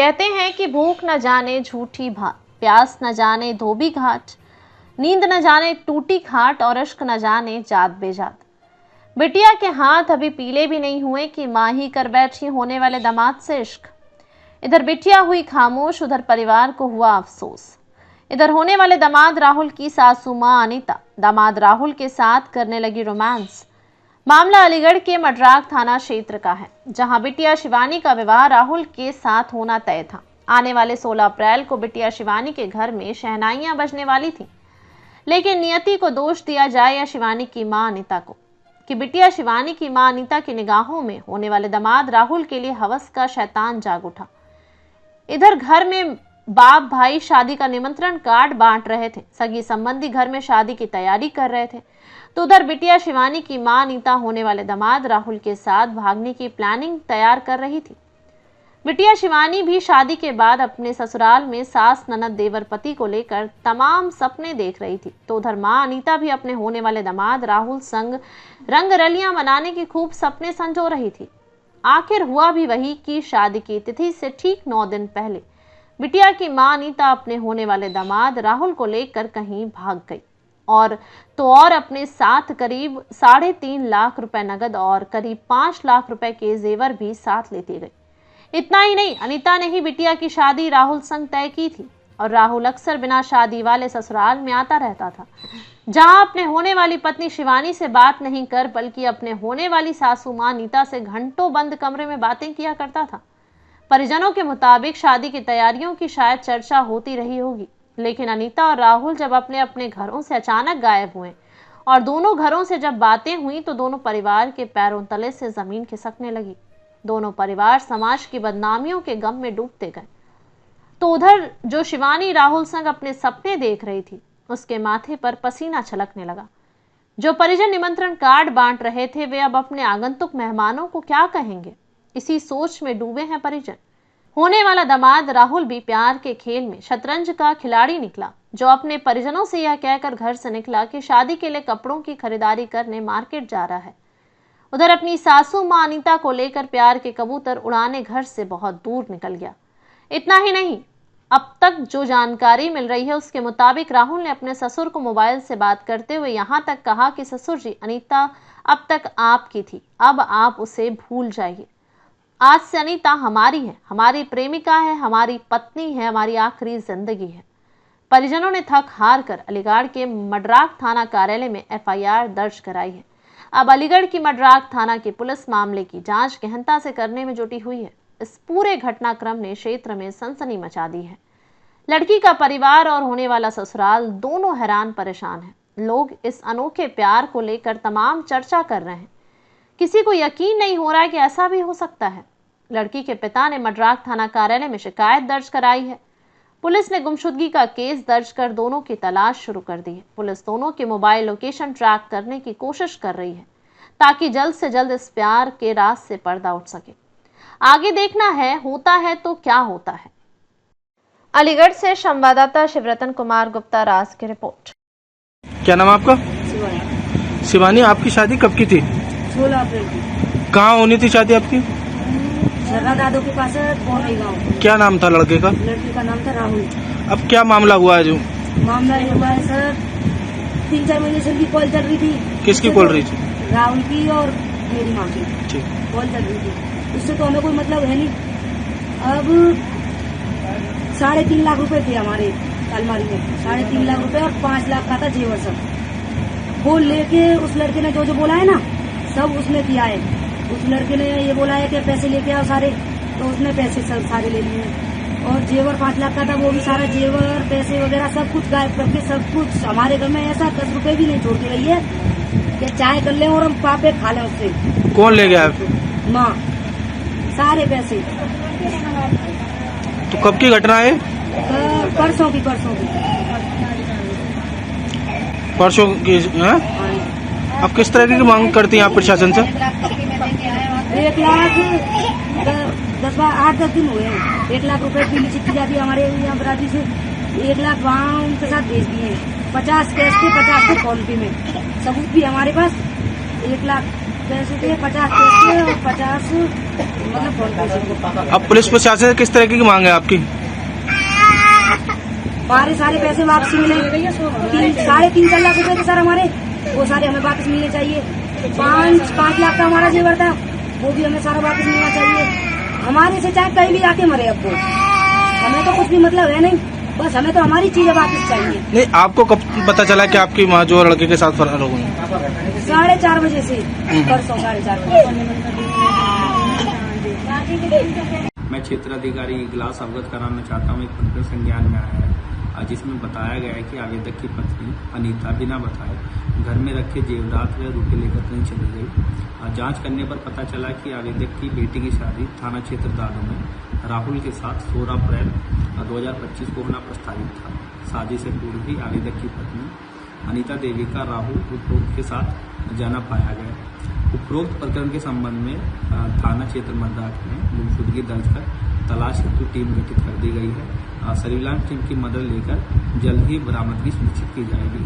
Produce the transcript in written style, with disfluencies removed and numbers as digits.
कहते हैं कि भूख न जाने झूठी भात, प्यास न जाने धोबी घाट, नींद न जाने टूटी खाट और इश्क न जाने जात बेजात। बिटिया के हाथ अभी पीले भी नहीं हुए कि मां ही कर बैठी होने वाले दामाद से इश्क। इधर बिटिया हुई खामोश, उधर परिवार को हुआ अफसोस। इधर होने वाले दामाद राहुल की सासू मां अनीता दामाद राहुल के साथ करने लगी रोमांस। मामला अलीगढ़ के मडराग थाना क्षेत्र का है, जहां बिटिया शिवानी का विवाह राहुल के साथ होना तय था। आने वाले 16 अप्रैल को बिटिया शिवानी के घर में शहनाइयां बजने वाली थी, लेकिन नियति को दोष दिया जाए या शिवानी की मां अनीता को, कि बिटिया शिवानी की मां अनीता की निगाहों में होने वाले दामाद राहुल के लिए हवस का शैतान जाग उठा। इधर घर में बाप भाई शादी का निमंत्रण कार्ड बांट रहे थे, सगी संबंधी घर में शादी की तैयारी कर रहे थे, तो उधर बिटिया शिवानी की मां अनीता होने वाले दामाद राहुल के साथ भागने की प्लानिंग तैयार कर रही थी। बिटिया शिवानी भी शादी के बाद अपने ससुराल में सास ननद देवर पति को लेकर तमाम सपने देख रही थी, तो उधर मां अनीता भी अपने होने वाले दामाद राहुल संग रंगरलियां मनाने की खूब सपने संजो रही थी। आखिर हुआ भी वही कि शादी की तिथि से ठीक 9 दिन पहले बिटिया की मां अनीता अपने होने वाले दामाद राहुल को लेकर कहीं भाग गई और अपने साथ करीब 3.5 लाख रुपए नगद और करीब 5 लाख रुपए के जेवर भी साथ लेती गई। इतना ही नहीं, अनीता ने ही बिटिया की शादी राहुल संग तय की थी और राहुल अक्सर बिना शादी वाले ससुराल में आता रहता था, जहां अपने होने वाली पत्नी शिवानी से बात नहीं कर बल्कि अपने होने वाली सासू मां अनीता से घंटों बंद कमरे में बातें किया करता था। परिजनों के मुताबिक शादी की तैयारियों की शायद चर्चा होती रही होगी, लेकिन अनीता और राहुल जब अपने अपने घरों से अचानक गायब हुए और दोनों घरों से जब बातें हुई तो दोनों परिवार के पैरों तले से जमीन खिसकने लगी। दोनों परिवार समाज की बदनामियों के गम में डूबते गए। तो उधर जो शिवानी राहुल संग अपने सपने देख रही थी, उसके माथे पर पसीना छलकने लगा। जो परिजन निमंत्रण कार्ड बांट रहे थे, वे अब अपने आगंतुक मेहमानों को क्या कहेंगे, इसी सोच में डूबे हैं परिजन। होने वाला दामाद राहुल भी प्यार के खेल में शतरंज का खिलाड़ी निकला, जो अपने परिजनों से यह कहकर घर से निकला कि शादी के लिए कपड़ों की खरीदारी करने मार्केट जा रहा है। उधर अपनी सासू मां अनीता को लेकर प्यार के कबूतर उड़ाने घर से बहुत दूर निकल गया। इतना ही नहीं, अब तक जो जानकारी मिल रही है उसके मुताबिक राहुल ने अपने ससुर को मोबाइल से बात करते हुए यहां तक कहा कि ससुर जी, अनीता अब तक आपकी थी, अब आप उसे भूल जाइए। आज से अनीता हमारी है, हमारी प्रेमिका है, हमारी पत्नी है, हमारी आखिरी जिंदगी है। परिजनों ने थक हार कर अलीगढ़ के मडराग थाना कार्यालय में FIR दर्ज कराई है। अब अलीगढ़ की मडराग थाना की पुलिस मामले की जांच गहनता से करने में जुटी हुई है। इस पूरे घटनाक्रम ने क्षेत्र में सनसनी मचा दी है। लड़की का परिवार और होने वाला ससुराल दोनों हैरान परेशान हैं। लोग इस अनोखे प्यार को लेकर तमाम चर्चा कर रहे हैं। किसी को यकीन नहीं हो रहा है कि ऐसा भी हो सकता है। लड़की के पिता ने मडराग थाना कार्यालय में शिकायत दर्ज कराई है। पुलिस ने गुमशुदगी का केस दर्ज कर दोनों की तलाश शुरू कर दी है। पुलिस दोनों के मोबाइल लोकेशन ट्रैक करने की कोशिश कर रही है, ताकि जल्द से जल्द इस प्यार के राज से पर्दा उठ सके। आगे देखना है, होता है तो क्या होता है। अलीगढ़ से संवाददाता शिवरतन कुमार गुप्ता राज की रिपोर्ट। क्या नाम आपका? शिवानी। आपकी शादी कब की थी? 16 अप्रैल की। कहाँ होनी थी शादी आपकी? दादो के पास गाँव। क्या नाम था लड़के का? लड़के का नाम था राहुल। अब क्या मामला हुआ है? जो मामला ये हुआ है सर, 3-4 महीने से उनकी कॉल चल रही थी। किसकी कॉल रही थी? राहुल की और मेरी माँ की कॉल चल रही थी। उससे तो हमें कोई मतलब है नहीं। अब 3.5 लाख रुपए थे हमारे अलमारी में, 3.5 लाख रुपए और 5 लाख का था जेवर सब। वो लेके उस लड़के ने जो बोला है ना, सब उसने किया है। उस लड़के ने ये बोला है कि पैसे लेके आओ सारे, तो उसने पैसे सब सारे ले लिए। और जेवर 5 लाख का था, वो भी सारा जेवर पैसे वगैरह सब कुछ गायब करके सब कुछ हमारे घर में ऐसा 10 रुपए भी नहीं छोड़ के गई है कि चाय कर ले और हम पापे खा लें उससे। कौन ले गया? माँ। सारे पैसे। तो कब की घटना है? परसों की। है? अब किस तरह की मांग करती हैं आप प्रशासन से? 1 लाख 8-10 दिन हुए हैं। 1 लाख रुपए की चिट्ठी जाती है हमारे यहाँ बराती से। 1 लाख वहाँ उनके साथ भेज दिए हैं। 50 कैश थे, 50 थे फोन पे में। सबूत भी हमारे पास। 1 लाख पैसे थे 50 पैसे और 50 मतलब फोन पैसे। अब पुलिस प्रशासन से किस तरीके की मांग है आपकी? हमारे सारे पैसे वापस मिले। 3.5 लाख रुपए थे सर हमारे, वो सारे हमें वापस मिलने चाहिए। 5 लाख का हमारा जेवर था, वो भी हमें सारा वापस मिलना चाहिए। हमारे से चाहे कहीं भी आके मरे, अब वो हमें तो कुछ भी मतलब है नहीं, बस हमें तो हमारी चीजें वापस चाहिए। नहीं, आपको कब पता चला कि आपकी माँ जो लड़के के साथ फरार हो गई? 4:30 बजे से, परसों 4:30 बजे। मैं क्षेत्राधिकारी इगलास अवगत कराना चाहता हूँ। एक प्रकरण संज्ञान में आया है जिसमें बताया गया है कि आवेदक की पत्नी अनीता बिना बताए घर में रखे जेवरात व रुपये लेकर कहीं चली गई। जांच करने पर पता चला कि आवेदक की बेटी की शादी थाना क्षेत्र दादो में राहुल के साथ 16 अप्रैल 2025 को होना प्रस्तावित था। शादी से पूर्व ही आवेदक की पत्नी अनीता देवी का राहुल उपरोक्त के साथ जाना पाया गया। उपरोक्त प्रकरण के संबंध में थाना क्षेत्र मर्दाख में गुमशुदगी दर्ज कर तलाश हेतु टीम गठित कर दी गई है। सर्विलांस टीम की मदद लेकर जल्द ही बरामदगी सुनिश्चित की जाएगी।